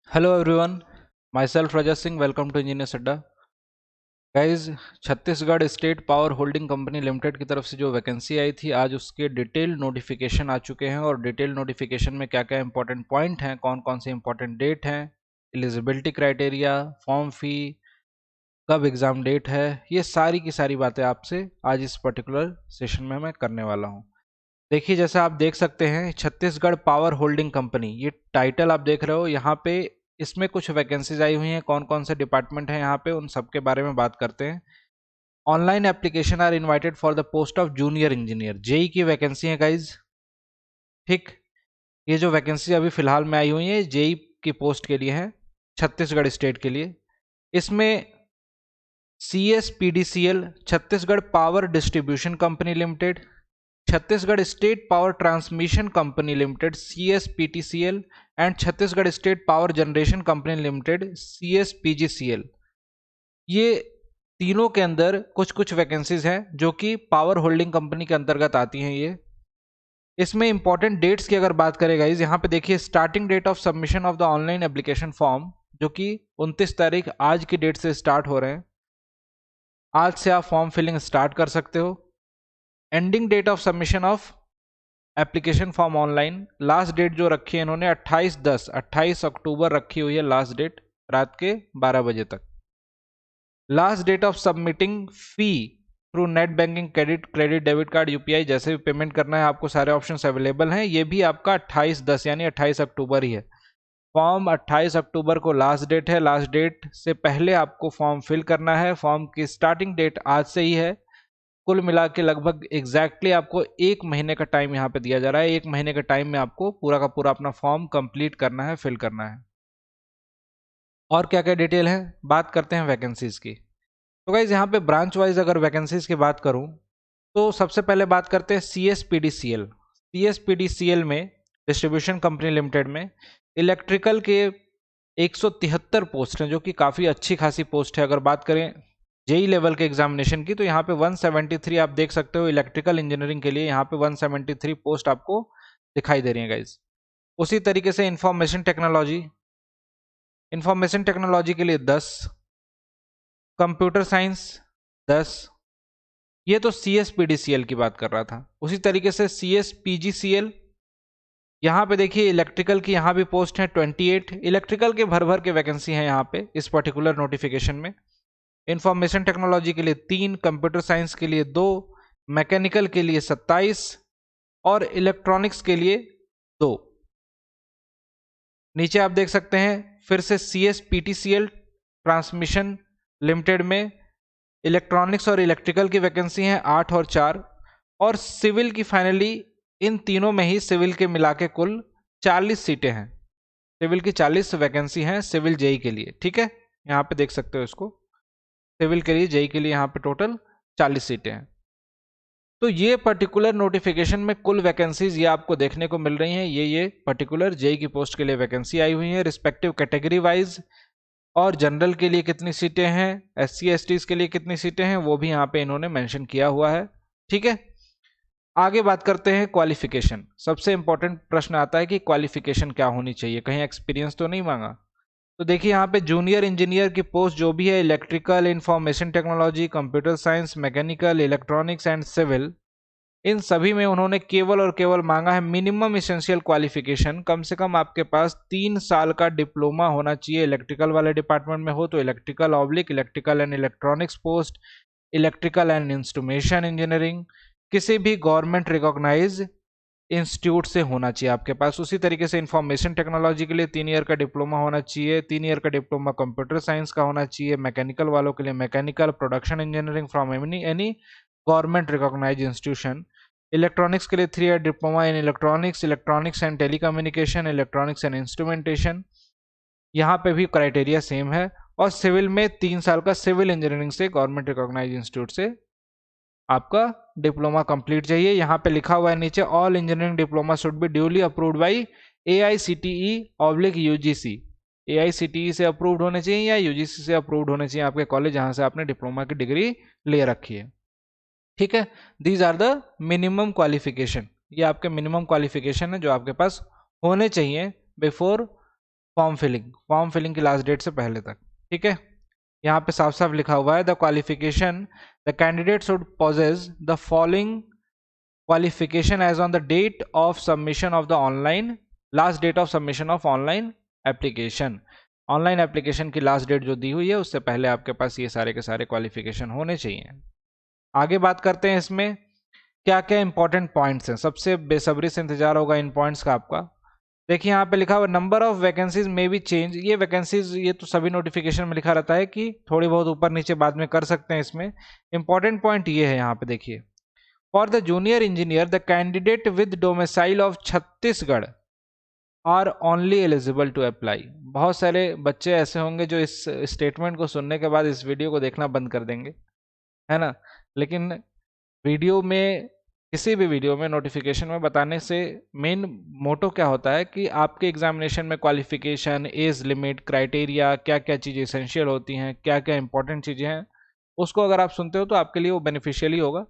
Hello everyone, my self Rajat Singh. Welcome to engineer Adda. Guys, Chhattisgarh state power holding company limited की तरफ से जो vacancy आई थी, आज उसके डिटेल नोटिफिकेशन आ चुके हैं। और डिटेल नोटिफिकेशन में क्या क्या इंपॉर्टेंट पॉइंट हैं, कौन कौन से इंपॉर्टेंट डेट हैं, एलिजिबिलिटी क्राइटेरिया, फॉर्म फी, कब एग्ज़ाम डेट है, ये सारी की सारी बातें आपसे आज इस पर्टिकुलर सेशन में मैं करने वाला हूँ। देखिए, जैसा आप देख सकते हैं, छत्तीसगढ़ पावर होल्डिंग कंपनी, ये टाइटल आप देख रहे हो यहाँ पे। इसमें कुछ वैकेंसीज आई हुई हैं, कौन कौन से डिपार्टमेंट हैं यहाँ पे, उन सब के बारे में बात करते हैं। Online application are invited for the post of junior engineer, JE की वैकेंसी है गाइज। ठीक, ये जो वैकेंसी अभी फिलहाल में आई हुई है, जेई की पोस्ट के लिए है, छत्तीसगढ़ स्टेट के लिए। इसमें CSPDCL, Chhattisgarh power distribution company limited, Chhattisgarh state power transmission company limited CSPTCL and Chhattisgarh state power generation company limited CSPGCL, ये तीनों के अंदर कुछ कुछ वैकेंसीज हैं जो कि पावर होल्डिंग कंपनी के अंतर्गत आती हैं। ये इसमें इंपॉर्टेंट डेट्स की अगर बात करें गाइज, यहाँ पे देखिए, starting date of submission of the online application form, जो कि 29 तारीख आज की डेट से स्टार्ट हो रहे हैं। आज से आप फॉर्म फिलिंग स्टार्ट कर सकते हो। Ending date of submission of application form online, last date जो रखी है इन्होंने 28 अक्टूबर रखी हुई है, लास्ट डेट रात के 12 बजे तक। Last date of submitting fee through net banking, credit debit card, UPI, जैसे भी पेमेंट करना है आपको, सारे ऑप्शंस अवेलेबल हैं। ये भी आपका 28/10 यानी 28 अक्टूबर ही है। फॉर्म 28 अक्टूबर को लास्ट डेट है। लास्ट डेट से पहले आपको फॉर्म फिल करना है। फॉर्म की स्टार्टिंग डेट आज से ही है। कुल मिला के लगभग एग्जैक्टली आपको 1 महीने का टाइम यहाँ पे दिया जा रहा है। 1 महीने के टाइम में आपको पूरा का पूरा अपना फॉर्म कंप्लीट करना है, फिल करना है। और क्या क्या डिटेल है, बात करते हैं वैकेंसीज की। तो गाइज, यहाँ पे ब्रांच वाइज अगर वैकेंसीज की बात करूँ, तो सबसे पहले बात करते हैं CSPDCL। CSPDCL में, डिस्ट्रीब्यूशन कंपनी लिमिटेड में, इलेक्ट्रिकल के 173 पोस्ट हैं, जो कि काफ़ी अच्छी खासी पोस्ट है। अगर बात करें जेई लेवल के एग्जामिनेशन की, तो यहाँ पे 173 आप देख सकते हो इलेक्ट्रिकल इंजीनियरिंग के लिए। यहाँ पे 173 पोस्ट आपको दिखाई दे रही है गाइज। उसी तरीके से इंफॉर्मेशन टेक्नोलॉजी, इंफॉर्मेशन टेक्नोलॉजी के लिए 10, कंप्यूटर साइंस 10। ये तो CSPDCL की बात कर रहा था। उसी तरीके से CSPGCL, यहाँ पे देखिए इलेक्ट्रिकल की यहाँ भी पोस्ट है 28। इलेक्ट्रिकल के भर भर के वैकेंसी है यहाँ पे इस पर्टिकुलर नोटिफिकेशन में। इंफॉर्मेशन टेक्नोलॉजी के लिए 3, कंप्यूटर साइंस के लिए 2, मैकेनिकल के लिए 27 और इलेक्ट्रॉनिक्स के लिए 2। नीचे आप देख सकते हैं फिर से CSPTCL ट्रांसमिशन लिमिटेड में इलेक्ट्रॉनिक्स और इलेक्ट्रिकल की वैकेंसी है 8 और 4। और सिविल की फाइनली इन तीनों में ही, सिविल के मिला के कुल 40 सीटें हैं। सिविल की 40 वैकेंसी हैं सिविल जेई के लिए। ठीक है, यहाँ पे देख सकते हो इसको, सिविल के लिए, जेई के लिए यहाँ पे टोटल 40 सीटें हैं। तो ये पर्टिकुलर नोटिफिकेशन में कुल वैकेंसीज ये आपको देखने को मिल रही हैं। ये पर्टिकुलर जेई की पोस्ट के लिए वैकेंसी आई हुई है, रिस्पेक्टिव कैटेगरी वाइज। और जनरल के लिए कितनी सीटें हैं, SC STs के लिए कितनी सीटें हैं, वो भी यहाँ पे इन्होंने मेंशन किया हुआ है। ठीक है, आगे बात करते हैं क्वालिफिकेशन। सबसे इंपॉर्टेंट प्रश्न आता है कि क्वालिफिकेशन क्या होनी चाहिए, कहीं एक्सपीरियंस तो नहीं मांगा। तो देखिए, यहाँ पे जूनियर इंजीनियर की पोस्ट जो भी है, electrical, information technology, computer science, mechanical, electronics and civil, इन सभी में उन्होंने केवल और केवल मांगा है मिनिमम इसेंशियल क्वालिफिकेशन। कम से कम आपके पास 3 साल का डिप्लोमा होना चाहिए। इलेक्ट्रिकल वाले डिपार्टमेंट में हो तो electrical oblique electrical and electronics post, electrical and instrumentation engineering, किसी भी गवर्नमेंट रिकॉग्नाइज इंस्टीट्यूट से होना चाहिए आपके पास। उसी तरीके से इंफॉर्मेशन टेक्नोलॉजी के लिए 3 ईयर का डिप्लोमा होना चाहिए। 3 ईयर का डिप्लोमा कंप्यूटर साइंस का होना चाहिए। मैकेनिकल वालों के लिए mechanical, production engineering from any government recognise institution. Electronics के लिए 3 year diploma in electronics, electronics and telecommunication, electronics and instrumentation, यहाँ पे भी क्राइटेरिया सेम है। और सिविल में 3 साल का सिविल इंजीनियरिंग से गवर्नमेंट रिकॉग्नाइज इंस्टीट्यूट से आपका डिप्लोमा कंप्लीट चाहिए। यहाँ पे लिखा हुआ है नीचे, all engineering diploma should be duly approved by AICTE/UGC। AICTE से अप्रूव्ड होने चाहिए या UGC से अप्रूव्ड होने चाहिए आपके कॉलेज जहाँ से आपने डिप्लोमा की डिग्री ले रखी है। ठीक है, these are the minimum qualification. ये आपके मिनिमम क्वालिफिकेशन है जो आपके पास होने चाहिए बिफोर फॉर्म फिलिंग की लास्ट डेट से पहले तक। ठीक है, यहाँ पे साफ साफ लिखा हुआ है the qualification, the candidate should possess the following qualification as on the date of submission of the online, last date of submission of online application. Online application की लास्ट डेट जो दी हुई है उससे पहले आपके पास ये सारे के सारे क्वालिफिकेशन होने चाहिए। आगे बात करते हैं इसमें क्या क्या इंपॉर्टेंट पॉइंट्स हैं। सबसे बेसब्री से इंतजार होगा इन पॉइंट्स का आपका। देखिए यहाँ पे लिखा हुआ नंबर ऑफ वैकेंसीज में भी चेंज। ये वैकेंसीज ये तो सभी नोटिफिकेशन में लिखा रहता है कि थोड़ी बहुत ऊपर नीचे बाद में कर सकते हैं। इसमें इंपॉर्टेंट पॉइंट ये है, यहाँ पे देखिए, for the junior engineer the candidate with domicile of Chhattisgarh are only eligible to apply. बहुत सारे बच्चे ऐसे होंगे जो इस स्टेटमेंट को सुनने के बाद इस वीडियो को देखना बंद कर देंगे, है ना। लेकिन वीडियो में, किसी भी वीडियो में नोटिफिकेशन में बताने से मेन मोटो क्या होता है कि आपके एग्जामिनेशन में क्वालिफिकेशन, एज लिमिट, क्राइटेरिया, क्या क्या चीज़ें इसेंशियल होती हैं, क्या क्या इंपॉर्टेंट चीज़ें हैं, उसको अगर आप सुनते हो तो आपके लिए वो बेनिफिशियल ही होगा।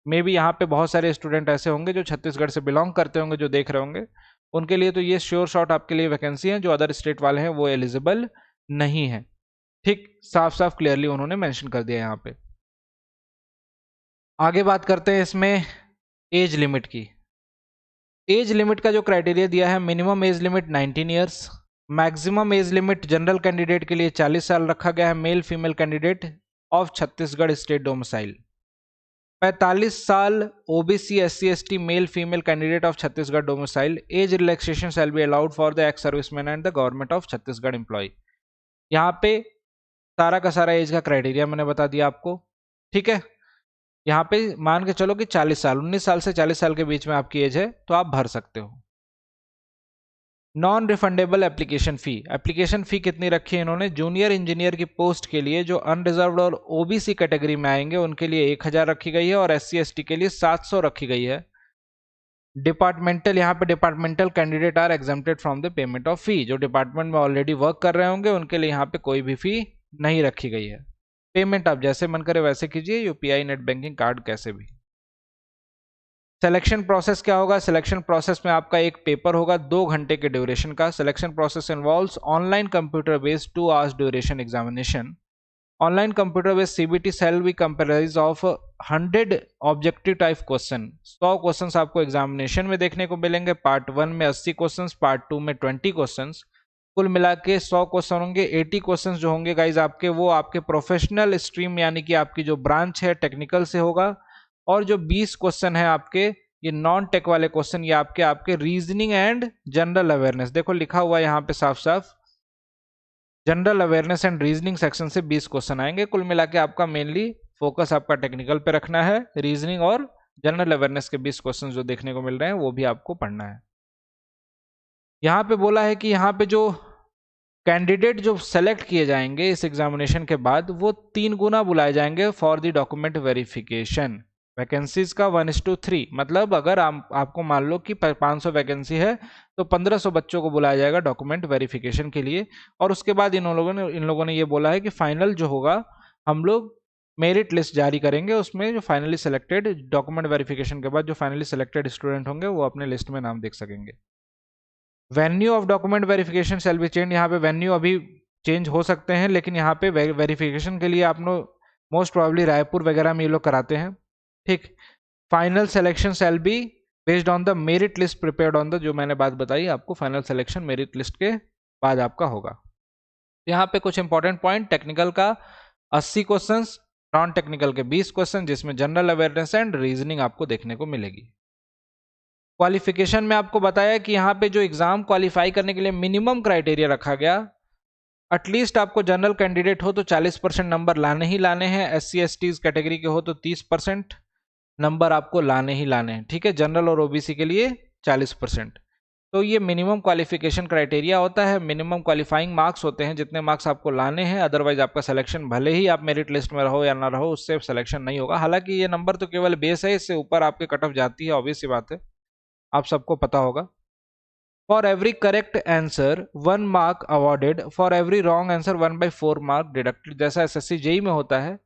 मे बी यहाँ पे बहुत सारे स्टूडेंट ऐसे होंगे जो छत्तीसगढ़ से बिलोंग करते होंगे, जो देख रहे होंगे, उनके लिए तो ये श्योर शॉट आपके लिए वैकेंसी है। जो अदर स्टेट वाले हैं वो एलिजिबल नहीं है। ठीक, साफ साफ क्लियरली उन्होंने मेंशन कर दिया यहाँ पे। आगे बात करते हैं इसमें एज लिमिट की। एज लिमिट का जो क्राइटेरिया दिया है, minimum age limit 19 years, maximum age limit general candidate के लिए 40 साल रखा गया है, male female candidate of Chhattisgarh state domicile. 45 साल OBC SC ST male female candidate of Chhattisgarh domicile. Age relaxation shall be allowed for the ex serviceman and the government of Chhattisgarh employ. यहाँ पे सारा का सारा एज का क्राइटेरिया मैंने बता दिया आपको। ठीक है, यहाँ पे मान के चलो कि 40 साल, 19 साल से 40 साल के बीच में आपकी एज है तो आप भर सकते हो। Non refundable application fee. Application fee कितनी रखी है इन्होंने? जूनियर इंजीनियर की पोस्ट के लिए जो अनरिजर्व्ड और ओबीसी कैटेगरी में आएंगे उनके लिए 1000 रखी गई है और एससी एसटी के लिए 700 रखी गई है। डिपार्टमेंटल, यहाँ पे departmental candidate are exempted from the payment of fee. जो डिपार्टमेंट में ऑलरेडी वर्क कर रहे होंगे उनके लिए यहाँ पे कोई भी फी नहीं रखी गई है। पेमेंट आप जैसे मन करे वैसे कीजिए, यूपीआई, नेट बैंकिंग, कार्ड, कैसे भी। सिलेक्शन प्रोसेस क्या होगा? सिलेक्शन प्रोसेस में आपका एक पेपर होगा 2 घंटे के ड्यूरेशन का। Selection process involves online computer based 2 hours duration examination. Online computer based CBT shall be comprise of 100 objective type question. 100 questions आपको एग्जामिनेशन में देखने को मिलेंगे। पार्ट 1 में 80 क्वेश्चंस, पार्ट 2 में 20 क्वेश्चंस। कुल मिला के 100 क्वेश्चन होंगे। 80 क्वेश्चंस जो होंगे गाइज आपके, वो आपके प्रोफेशनल स्ट्रीम यानी कि आपकी जो ब्रांच है टेक्निकल से होगा। और जो 20 क्वेश्चन है आपके ये नॉन टेक वाले क्वेश्चन, ये आपके रीजनिंग एंड जनरल अवेयरनेस। देखो लिखा हुआ है यहाँ पे साफ साफ, general awareness and reasoning section से 20 क्वेश्चन आएंगे। कुल मिला के आपका मेनली फोकस आपका टेक्निकल पे रखना है। रीजनिंग और जनरल अवेयरनेस के 20 क्वेश्चन जो देखने को मिल रहे हैं वो भी आपको पढ़ना है। यहाँ पे बोला है कि यहाँ पे जो कैंडिडेट जो सेलेक्ट किए जाएंगे इस एग्जामिनेशन के बाद, वो 3 गुना बुलाए जाएंगे for the document verification. Vacancies का 1:3, मतलब अगर आपको मान लो कि 500 वैकेंसी है तो 1500 बच्चों को बुलाया जाएगा डॉक्यूमेंट वेरिफिकेशन के लिए। और उसके बाद इन लोगों ने ये बोला है कि फाइनल जो होगा हम लोग मेरिट लिस्ट जारी करेंगे, उसमें जो फाइनली सिलेक्टेड, डॉक्यूमेंट वेरिफिकेशन के बाद जो फाइनली सिलेक्टेड स्टूडेंट होंगे वो अपने लिस्ट में नाम देख सकेंगे। Venue of document verification shall be change. यहाँ पे वेन्यू अभी चेंज हो सकते हैं, लेकिन यहाँ पे वेरिफिकेशन के लिए आप लोग मोस्ट प्रोबेबली रायपुर वगैरह में ये लोग कराते हैं। ठीक, final selection shall be based on the merit list prepared on the, जो मैंने बात बताई आपको, फाइनल सिलेक्शन मेरिट लिस्ट के बाद आपका होगा। यहाँ पे कुछ इंपॉर्टेंट पॉइंट, टेक्निकल का 80 क्वेश्चन, नॉन टेक्निकल के 20 क्वेश्चन, जिसमें जनरल अवेयरनेस एंड रीजनिंग आपको देखने को मिलेगी। क्वालिफिकेशन में आपको बताया कि यहाँ पे जो एग्जाम क्वालिफाई करने के लिए मिनिमम क्राइटेरिया रखा गया, एटलीस्ट आपको जनरल कैंडिडेट हो तो 40% नंबर लाने ही लाने हैं। SC ST कैटेगरी के हो तो 30% नंबर आपको लाने ही लाने हैं। ठीक है, जनरल और ओबीसी के लिए 40%। तो ये मिनिमम क्वालिफिकेशन क्राइटेरिया होता है, मिनिमम क्वालिफाइंग मार्क्स होते हैं, जितने मार्क्स आपको लाने हैं। अदरवाइज आपका सिलेक्शन, भले ही आप मेरिट लिस्ट में रहो या ना रहो, उससे सिलेक्शन नहीं होगा। हालांकि ये नंबर तो केवल बेस है, इससे ऊपर आपके कट ऑफ जाती है, ऑब्वियस सी बात है, आप सबको पता होगा। For every correct answer 1 mark awarded, for every wrong answer 1/4 mark deducted. जैसा SSC JEE में होता है,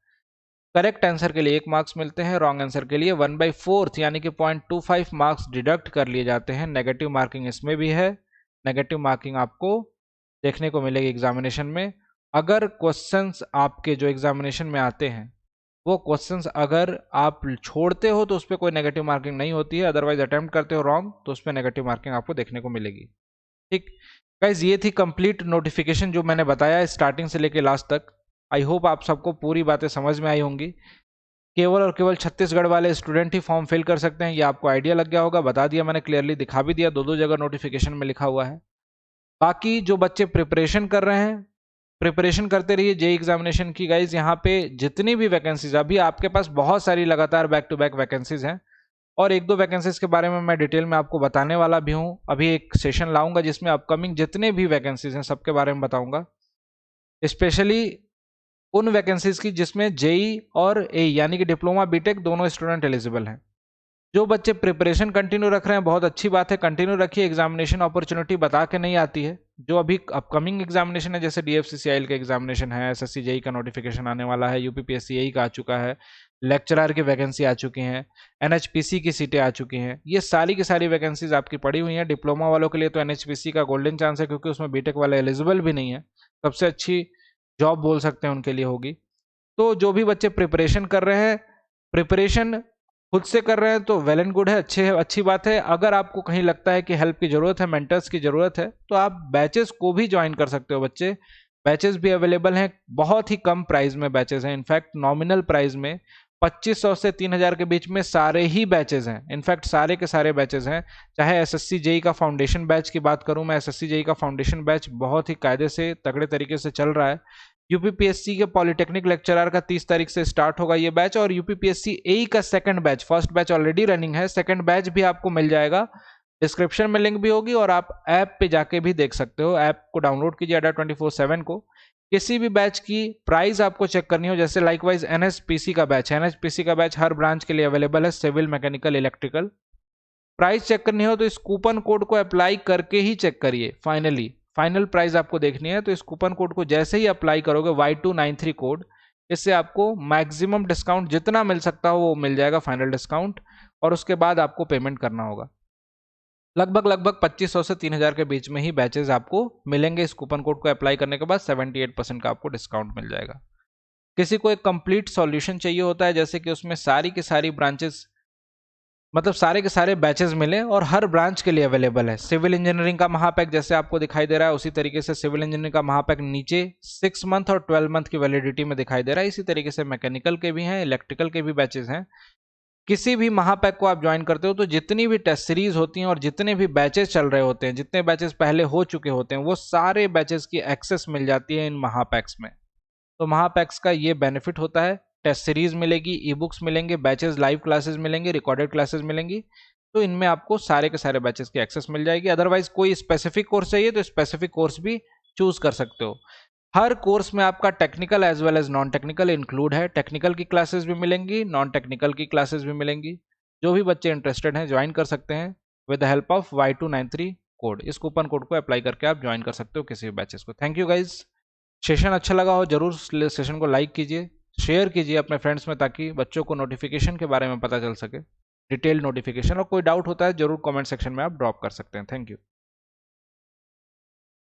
करेक्ट आंसर के लिए 1 मार्क्स मिलते हैं, रॉन्ग आंसर के लिए 1/4 यानी कि 0.25 मार्क्स डिडक्ट कर लिए जाते हैं। नेगेटिव मार्किंग इसमें भी है। नेगेटिव मार्किंग आपको देखने को मिलेगी एग्जामिनेशन में। अगर क्वेश्चंस आपके जो एग्जामिनेशन में आते हैं वो क्वेश्चंस अगर आप छोड़ते हो तो उस पर कोई नेगेटिव मार्किंग नहीं होती है, अदरवाइज अटेम्प्ट करते हो रॉन्ग तो उस पर नेगेटिव मार्किंग आपको देखने को मिलेगी। ठीक गाइज, ये थी कंप्लीट नोटिफिकेशन जो मैंने बताया स्टार्टिंग से लेके लास्ट तक। आई होप आप सबको पूरी बातें समझ में आई होंगी। केवल और केवल छत्तीसगढ़ वाले स्टूडेंट ही फॉर्म फिल कर सकते हैं, ये आपको आइडिया लग गया होगा। बता दिया मैंने, क्लियरली दिखा भी दिया, दो जगह नोटिफिकेशन में लिखा हुआ है। बाकी जो बच्चे प्रिपरेशन कर रहे हैं, प्रिपरेशन करते रहिए जेई एग्जामिनेशन की। गाइज यहाँ पे जितनी भी वैकेंसीज, अभी आपके पास बहुत सारी लगातार बैक टू बैक वैकेंसीज हैं, और एक दो वैकेंसीज के बारे में मैं डिटेल में आपको बताने वाला भी हूँ। अभी एक सेशन लाऊंगा जिसमें अपकमिंग जितने भी वैकेंसीज हैं सबके बारे में बताऊंगा, स्पेशली उन वैकेंसीज की जिसमें जेई और ए यानी कि डिप्लोमा बीटेक दोनों स्टूडेंट एलिजिबल हैं। जो बच्चे प्रिपरेशन कंटिन्यू रख रहे हैं बहुत अच्छी बात है, कंटिन्यू रखिए। एग्जामिनेशन अपॉर्चुनिटी बता के नहीं आती है। जो अभी अपकमिंग एग्जामिनेशन है जैसे डीएफसीसीआईएल का एग्जामिनेशन है, एसएससी जेई का नोटिफिकेशन आने वाला है, यूपीपीएससी जेई का आ चुका है, लेक्चरर की वैकेंसी आ चुकी हैं, एनएचपीसी की सीटें आ चुकी हैं, ये सारी की सारी वैकेंसीज आपकी पड़ी हुई हैं। डिप्लोमा वालों के लिए तो एनएचपीसी का गोल्डन चांस है क्योंकि उसमें बीटेक वाले एलिजिबल भी नहीं है, सबसे अच्छी जॉब बोल सकते हैं उनके लिए होगी। तो जो भी बच्चे प्रिपरेशन कर रहे हैं, प्रिपरेशन खुद से कर रहे हैं तो वेल एंड गुड है, अच्छी बात है। अगर आपको कहीं लगता है कि हेल्प की जरूरत है, मेंटर्स की जरूरत है, तो आप बैचेस को भी ज्वाइन कर सकते हो। बच्चे बैचेस भी अवेलेबल हैं, बहुत ही कम प्राइस में बैचेस हैं। इनफैक्ट नॉमिनल प्राइस में 2500 से 3000 के बीच में सारे ही बैचेस हैं। इनफैक्ट सारे के सारे बैचेस हैं। चाहे एसएससी जेई का फाउंडेशन बैच की बात करूं मैं, एसएससी जेई का फाउंडेशन बैच बहुत ही कायदे से तगड़े तरीके से चल रहा है। यूपीपीएससी के पॉलिटेक्निक लेक्चरर का 30 तारीख से स्टार्ट होगा ये बैच, और यूपीपीएससी एई का second batch, first batch already running है, सेकंड बैच भी आपको मिल जाएगा। डिस्क्रिप्शन में लिंक भी होगी और आप ऐप पे जाके भी देख सकते हो। ऐप को डाउनलोड कीजिए अड्डा 24/7 को। किसी भी बैच की प्राइस आपको चेक करनी हो, जैसे लाइकवाइज एनएचपीसी का बैच है, एनएचपीसी का बैच हर ब्रांच के लिए अवेलेबल है, civil, mechanical, electrical. Price check करनी हो तो इस कूपन कोड को अप्लाई करके ही चेक करिए। फाइनल प्राइस आपको देखनी है तो इस कूपन कोड को जैसे ही अप्लाई करोगे Y293 कोड, इससे आपको मैक्सिमम डिस्काउंट जितना मिल सकता हो वो मिल जाएगा, फाइनल डिस्काउंट। और उसके बाद आपको पेमेंट करना होगा। लगभग 2500 से 3000 के बीच में ही बैचेस आपको मिलेंगे। इस कूपन कोड को अप्लाई करने के बाद 78% का आपको डिस्काउंट मिल जाएगा। किसी को एक कंप्लीट सॉल्यूशन चाहिए होता है, जैसे कि उसमें सारी की सारी ब्रांचेस, मतलब सारे के सारे बैचेस मिले और हर ब्रांच के लिए अवेलेबल है। सिविल इंजीनियरिंग का महापैक जैसे आपको दिखाई दे रहा है, उसी तरीके से सिविल इंजीनियरिंग का महापैक नीचे 6 मंथ और 12 मंथ की वैलिडिटी में दिखाई दे रहा है। इसी तरीके से मैकेनिकल के भी हैं, इलेक्ट्रिकल के भी बैचेस हैं। किसी भी महापैक को आप ज्वाइन करते हो तो जितनी भी टेस्ट सीरीज होती हैं और जितने भी बैचेस चल रहे होते हैं, जितने बैचेस पहले हो चुके होते हैं, वो सारे बैचेस की एक्सेस मिल जाती है इन महापैक्स में। तो महापैक्स का ये बेनिफिट होता है, टेस्ट सीरीज मिलेगी, ई बुक्स मिलेंगे, बैचेस लाइव क्लासेस मिलेंगे, रिकॉर्डेड क्लासेस मिलेंगी। तो इनमें आपको सारे के सारे बैचेस की एक्सेस मिल जाएगी। अदरवाइज कोई स्पेसिफिक कोर्स चाहिए तो स्पेसिफिक कोर्स भी चूज कर सकते हो। हर कोर्स में आपका technical as well as non technical include है। टेक्निकल की क्लासेस भी मिलेंगी, नॉन टेक्निकल की क्लासेस भी मिलेंगी। जो भी बच्चे इंटरेस्टेड हैं ज्वाइन कर सकते हैं with the help of Y293 code. इस कूपन कोड को अप्लाई करके आप ज्वाइन कर सकते हो किसी भी बैचेस को। Thank you guys. सेशन अच्छा लगा हो जरूर सेशन को लाइक कीजिए, शेयर कीजिए अपने फ्रेंड्स में, ताकि बच्चों को नोटिफिकेशन के बारे में पता चल सके, डिटेल नोटिफिकेशन। और कोई डाउट होता है जरूर कमेंट सेक्शन में आप ड्रॉप कर सकते हैं। Thank you.